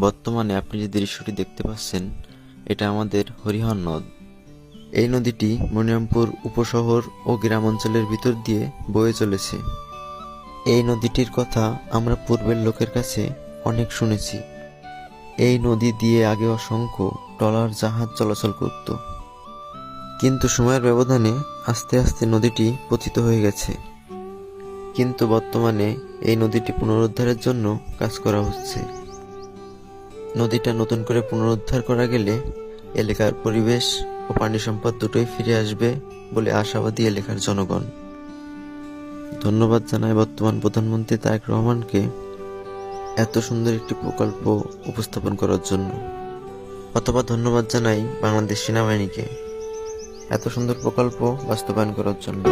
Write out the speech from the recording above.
বর্তমানে আপনি যে দৃশ্যটি দেখতে পাচ্ছেন, এটা আমাদের হরিহর নদ। এই নদীটি মনিরামপুর উপশহর ও গ্রাম অঞ্চলের ভিতর দিয়ে বয়ে চলেছে। এই নদীটির কথা আমরা পূর্বের লোকের কাছে অনেক শুনেছি। এই নদী দিয়ে আগে অসংখ্য ট্রলার জাহাজ চলাচল করত, কিন্তু সময়ের ব্যবধানে আস্তে আস্তে নদীটি পতিত হয়ে গেছে। কিন্তু বর্তমানে এই নদীটি পুনরুদ্ধারের জন্য কাজ করা হচ্ছে। নদীটা নতুন করে পুনরুদ্ধার করা গেলে এলাকার পরিবেশ ও পানি সম্পদ দুটোই ফিরে আসবে বলে আশাবাদী এলাকার জনগণ। ধন্যবাদ জানাই বর্তমান প্রধানমন্ত্রী তারেক রহমানকে এত সুন্দর একটি প্রকল্প উপস্থাপন করার জন্য, অথবা ধন্যবাদ জানাই বাংলাদেশ সেনাবাহিনীকে এত সুন্দর প্রকল্প বাস্তবায়ন করার জন্য।